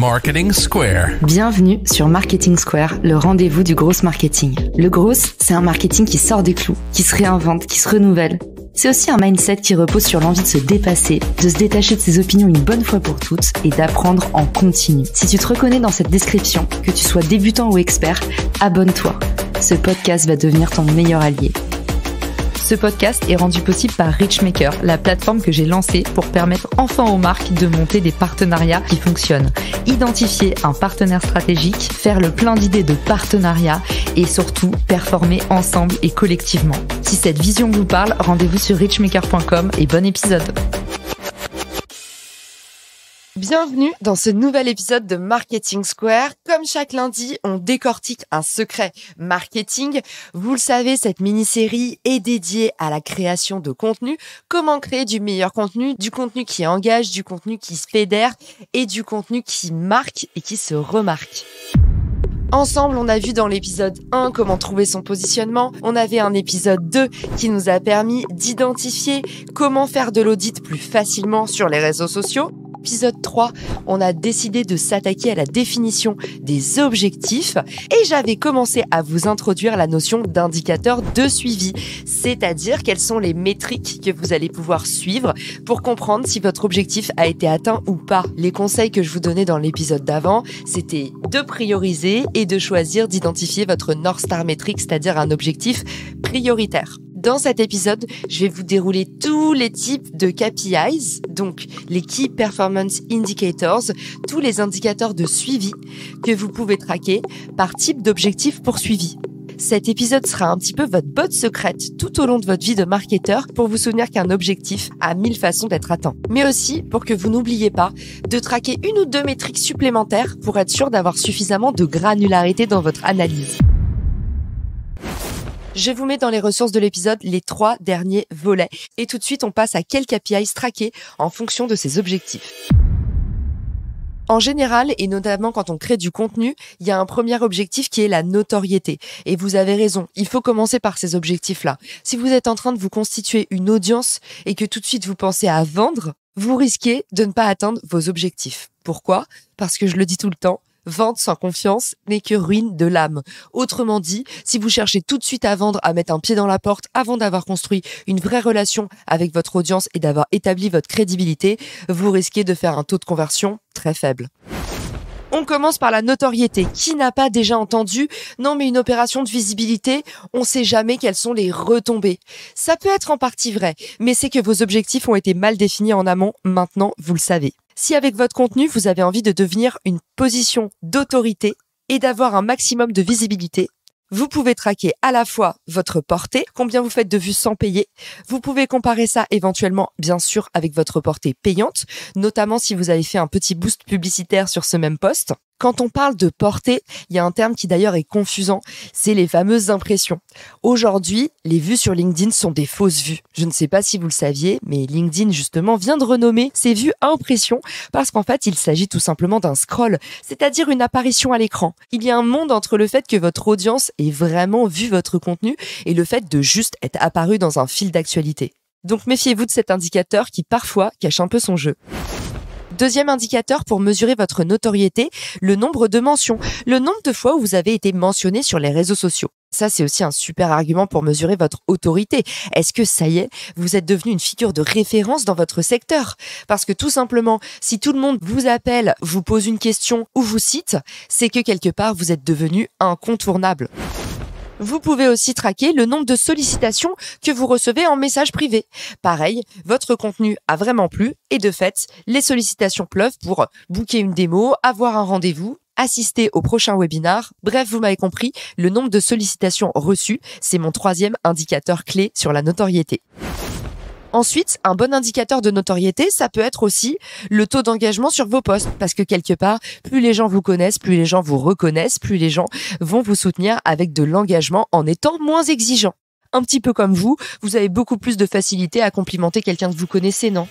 Marketing Square. Bienvenue sur Marketing Square, le rendez-vous du gros marketing. Le gros, c'est un marketing qui sort des clous, qui se réinvente, qui se renouvelle. C'est aussi un mindset qui repose sur l'envie de se dépasser, de se détacher de ses opinions une bonne fois pour toutes et d'apprendre en continu. Si tu te reconnais dans cette description, que tu sois débutant ou expert, abonne-toi. Ce podcast va devenir ton meilleur allié. Ce podcast est rendu possible par Richmaker, la plateforme que j'ai lancée pour permettre enfin aux marques de monter des partenariats qui fonctionnent. Identifier un partenaire stratégique, faire le plein d'idées de partenariats et surtout performer ensemble et collectivement. Si cette vision vous parle, rendez-vous sur richmaker.com et bon épisode. Bienvenue dans ce nouvel épisode de Marketing Square. Comme chaque lundi, on décortique un secret marketing. Vous le savez, cette mini-série est dédiée à la création de contenu. Comment créer du meilleur contenu, du contenu qui engage, du contenu qui se fédère et du contenu qui marque et qui se remarque. Ensemble, on a vu dans l'épisode 1 comment trouver son positionnement. On avait un épisode 2 qui nous a permis d'identifier comment faire de l'audit plus facilement sur les réseaux sociaux. Épisode 3, on a décidé de s'attaquer à la définition des objectifs et j'avais commencé à vous introduire la notion d'indicateur de suivi, c'est-à-dire quelles sont les métriques que vous allez pouvoir suivre pour comprendre si votre objectif a été atteint ou pas. Les conseils que je vous donnais dans l'épisode d'avant, c'était de prioriser et de choisir d'identifier votre North Star métrique, c'est-à-dire un objectif prioritaire. Dans cet épisode, je vais vous dérouler tous les types de KPIs, donc les Key Performance Indicators, tous les indicateurs de suivi que vous pouvez traquer par type d'objectif poursuivi. Cet épisode sera un petit peu votre botte secrète tout au long de votre vie de marketeur pour vous souvenir qu'un objectif a 1000 façons d'être atteint. Mais aussi pour que vous n'oubliez pas de traquer une ou deux métriques supplémentaires pour être sûr d'avoir suffisamment de granularité dans votre analyse. Je vous mets dans les ressources de l'épisode les 3 derniers volets. Et tout de suite, on passe à quels KPIs traquer en fonction de ces objectifs. En général, et notamment quand on crée du contenu, il y a un premier objectif qui est la notoriété. Et vous avez raison, il faut commencer par ces objectifs-là. Si vous êtes en train de vous constituer une audience et que tout de suite vous pensez à vendre, vous risquez de ne pas atteindre vos objectifs. Pourquoi ? Parce que je le dis tout le temps, vente sans confiance n'est que ruine de l'âme. Autrement dit, si vous cherchez tout de suite à vendre, à mettre un pied dans la porte avant d'avoir construit une vraie relation avec votre audience et d'avoir établi votre crédibilité, vous risquez de faire un taux de conversion très faible. On commence par la notoriété. Qui n'a pas déjà entendu « Non mais une opération de visibilité, on sait jamais quelles sont les retombées ». Ça peut être en partie vrai, mais c'est que vos objectifs ont été mal définis en amont, maintenant vous le savez. Si avec votre contenu, vous avez envie de devenir une position d'autorité et d'avoir un maximum de visibilité, vous pouvez traquer à la fois votre portée, combien vous faites de vues sans payer. Vous pouvez comparer ça éventuellement, bien sûr, avec votre portée payante, notamment si vous avez fait un petit boost publicitaire sur ce même post. Quand on parle de portée, il y a un terme qui d'ailleurs est confusant, c'est les fameuses impressions. Aujourd'hui, les vues sur LinkedIn sont des fausses vues. Je ne sais pas si vous le saviez, mais LinkedIn justement vient de renommer ces vues impressions parce qu'en fait, il s'agit tout simplement d'un scroll, c'est-à-dire une apparition à l'écran. Il y a un monde entre le fait que votre audience ait vraiment vu votre contenu et le fait de juste être apparu dans un fil d'actualité. Donc méfiez-vous de cet indicateur qui parfois cache un peu son jeu. Deuxième indicateur pour mesurer votre notoriété, le nombre de mentions, le nombre de fois où vous avez été mentionné sur les réseaux sociaux. Ça, c'est aussi un super argument pour mesurer votre autorité. Est-ce que ça y est, vous êtes devenu une figure de référence dans votre secteur ? Parce que tout simplement, si tout le monde vous appelle, vous pose une question ou vous cite, c'est que quelque part, vous êtes devenu incontournable. Vous pouvez aussi traquer le nombre de sollicitations que vous recevez en message privé. Pareil, votre contenu a vraiment plu et de fait, les sollicitations pleuvent pour booker une démo, avoir un rendez-vous, assister au prochain webinar. Bref, vous m'avez compris, le nombre de sollicitations reçues, c'est mon 3e indicateur clé sur la notoriété. Ensuite, un bon indicateur de notoriété, ça peut être aussi le taux d'engagement sur vos posts. Parce que quelque part, plus les gens vous connaissent, plus les gens vous reconnaissent, plus les gens vont vous soutenir avec de l'engagement en étant moins exigeants. Un petit peu comme vous avez beaucoup plus de facilité à complimenter quelqu'un que vous connaissez, non ?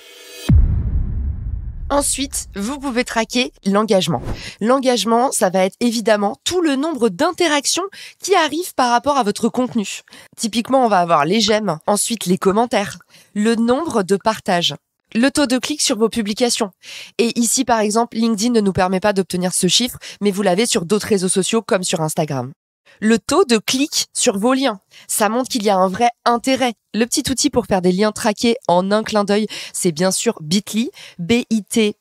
Ensuite, vous pouvez traquer l'engagement. L'engagement, ça va être évidemment tout le nombre d'interactions qui arrivent par rapport à votre contenu. Typiquement, on va avoir les j'aime, ensuite les commentaires, le nombre de partages. Le taux de clic sur vos publications. Et ici, par exemple, LinkedIn ne nous permet pas d'obtenir ce chiffre, mais vous l'avez sur d'autres réseaux sociaux comme sur Instagram. Le taux de clic sur vos liens. Ça montre qu'il y a un vrai intérêt. Le petit outil pour faire des liens traqués en un clin d'œil, c'est bien sûr Bitly, bit.ly.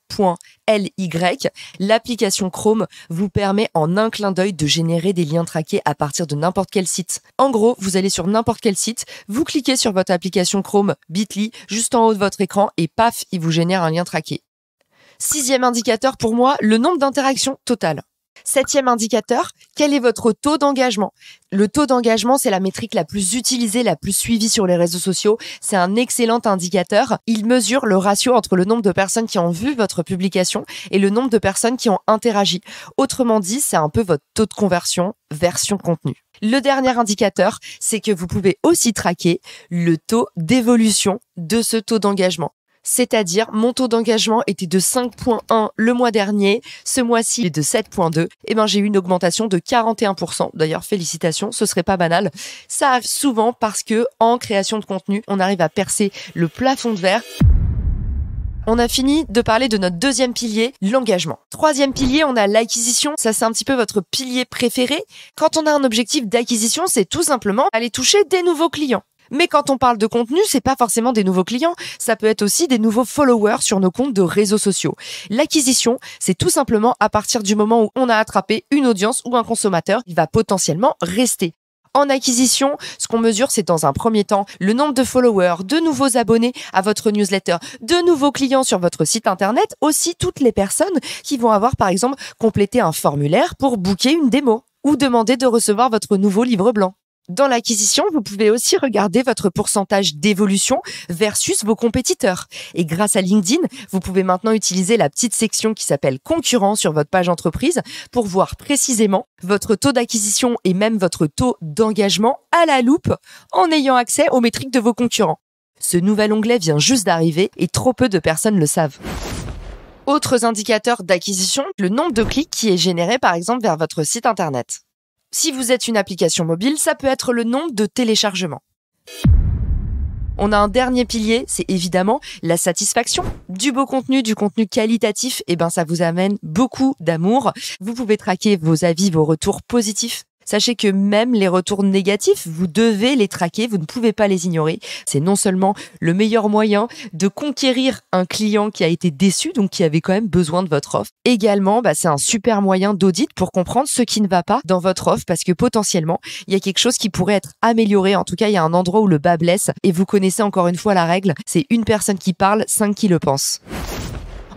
L'application Chrome vous permet en un clin d'œil de générer des liens traqués à partir de n'importe quel site. En gros, vous allez sur n'importe quel site, vous cliquez sur votre application Chrome Bitly, juste en haut de votre écran, et paf, il vous génère un lien traqué. 6e indicateur pour moi, le nombre d'interactions totales. 7e indicateur, quel est votre taux d'engagement? Le taux d'engagement, c'est la métrique la plus utilisée, la plus suivie sur les réseaux sociaux. C'est un excellent indicateur. Il mesure le ratio entre le nombre de personnes qui ont vu votre publication et le nombre de personnes qui ont interagi. Autrement dit, c'est un peu votre taux de conversion version contenu. Le dernier indicateur, c'est que vous pouvez aussi traquer le taux d'évolution de ce taux d'engagement. C'est-à-dire, mon taux d'engagement était de 5.1 le mois dernier, ce mois-ci il est de 7.2, et j'ai eu une augmentation de 41%. D'ailleurs, félicitations, ce serait pas banal. Ça arrive souvent parce que, en création de contenu, on arrive à percer le plafond de verre. On a fini de parler de notre 2e pilier, l'engagement. 3e pilier, on a l'acquisition. Ça, c'est un petit peu votre pilier préféré. Quand on a un objectif d'acquisition, c'est tout simplement aller toucher des nouveaux clients. Mais quand on parle de contenu, c'est pas forcément des nouveaux clients, ça peut être aussi des nouveaux followers sur nos comptes de réseaux sociaux. L'acquisition, c'est tout simplement à partir du moment où on a attrapé une audience ou un consommateur, il va potentiellement rester. En acquisition, ce qu'on mesure, c'est dans un premier temps le nombre de followers, de nouveaux abonnés à votre newsletter, de nouveaux clients sur votre site internet, aussi toutes les personnes qui vont avoir par exemple complété un formulaire pour booker une démo ou demander de recevoir votre nouveau livre blanc. Dans l'acquisition, vous pouvez aussi regarder votre pourcentage d'évolution versus vos compétiteurs. Et grâce à LinkedIn, vous pouvez maintenant utiliser la petite section qui s'appelle concurrents sur votre page entreprise pour voir précisément votre taux d'acquisition et même votre taux d'engagement à la loupe en ayant accès aux métriques de vos concurrents. Ce nouvel onglet vient juste d'arriver et trop peu de personnes le savent. Autres indicateurs d'acquisition, le nombre de clics qui est généré par exemple vers votre site internet. Si vous êtes une application mobile, ça peut être le nombre de téléchargements. On a un dernier pilier, c'est évidemment la satisfaction. Du beau contenu, du contenu qualitatif, ça vous amène beaucoup d'amour. Vous pouvez traquer vos avis, vos retours positifs. Sachez que même les retours négatifs, vous devez les traquer, vous ne pouvez pas les ignorer. C'est non seulement le meilleur moyen de conquérir un client qui a été déçu, donc qui avait quand même besoin de votre offre. Également, c'est un super moyen d'audit pour comprendre ce qui ne va pas dans votre offre parce que potentiellement, il y a quelque chose qui pourrait être amélioré. En tout cas, il y a un endroit où le bas blesse et vous connaissez encore une fois la règle, c'est une personne qui parle, 5 qui le pensent.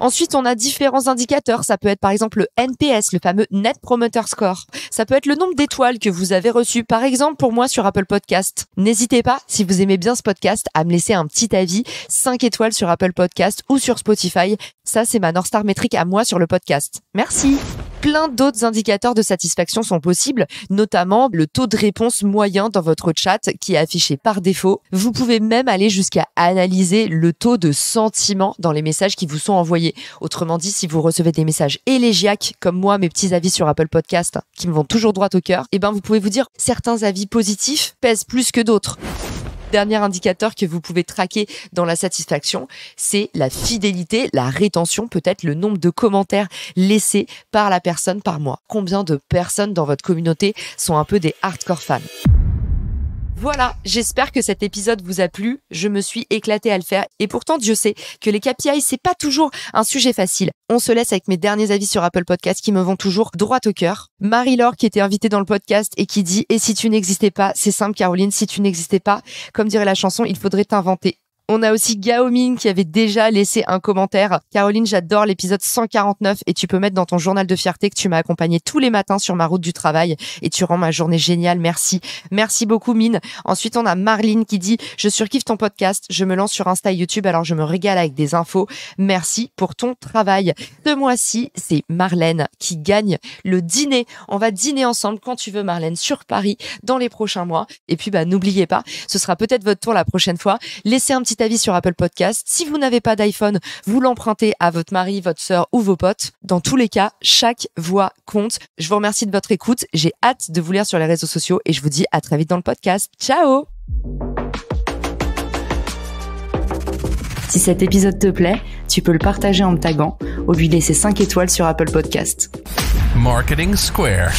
Ensuite, on a différents indicateurs. Ça peut être par exemple le NPS, le fameux Net Promoter Score. Ça peut être le nombre d'étoiles que vous avez reçues. Par exemple, pour moi sur Apple Podcast. N'hésitez pas, si vous aimez bien ce podcast, à me laisser un petit avis, 5 étoiles sur Apple Podcast ou sur Spotify. Ça, c'est ma North Star métrique à moi sur le podcast. Merci. Plein d'autres indicateurs de satisfaction sont possibles, notamment le taux de réponse moyen dans votre chat qui est affiché par défaut. Vous pouvez même aller jusqu'à analyser le taux de sentiment dans les messages qui vous sont envoyés. Autrement dit, si vous recevez des messages élégiaques, comme moi, mes petits avis sur Apple Podcast, qui me vont toujours droit au cœur, vous pouvez vous dire certains avis positifs pèsent plus que d'autres. Dernier indicateur que vous pouvez traquer dans la satisfaction, c'est la fidélité, la rétention, peut-être le nombre de commentaires laissés par la personne par mois. Combien de personnes dans votre communauté sont un peu des hardcore fans ? Voilà, j'espère que cet épisode vous a plu. Je me suis éclatée à le faire. Et pourtant, Dieu sait que les KPI, c'est pas toujours un sujet facile. On se laisse avec mes derniers avis sur Apple Podcast qui me vont toujours droit au cœur. Marie-Laure qui était invitée dans le podcast et qui dit « Et si tu n'existais pas, c'est simple Caroline, si tu n'existais pas, comme dirait la chanson, il faudrait t'inventer. » On a aussi Gaoming qui avait déjà laissé un commentaire. Caroline, j'adore l'épisode 149 et tu peux mettre dans ton journal de fierté que tu m'as accompagnée tous les matins sur ma route du travail et tu rends ma journée géniale. Merci. Merci beaucoup, Mine. Ensuite, on a Marlene qui dit « Je surkiffe ton podcast. Je me lance sur Insta et YouTube alors je me régale avec des infos. Merci pour ton travail. » Ce mois-ci, c'est Marlène qui gagne le dîner. On va dîner ensemble quand tu veux, Marlène, sur Paris dans les prochains mois. Et puis, n'oubliez pas, ce sera peut-être votre tour la prochaine fois. Laissez un petit avis sur Apple Podcast. Si vous n'avez pas d'iPhone, vous l'empruntez à votre mari, votre sœur ou vos potes. Dans tous les cas, chaque voix compte. Je vous remercie de votre écoute. J'ai hâte de vous lire sur les réseaux sociaux et je vous dis à très vite dans le podcast. Ciao! Si cet épisode te plaît, tu peux le partager en me taguant ou lui laisser 5 étoiles sur Apple Podcast. Marketing Square.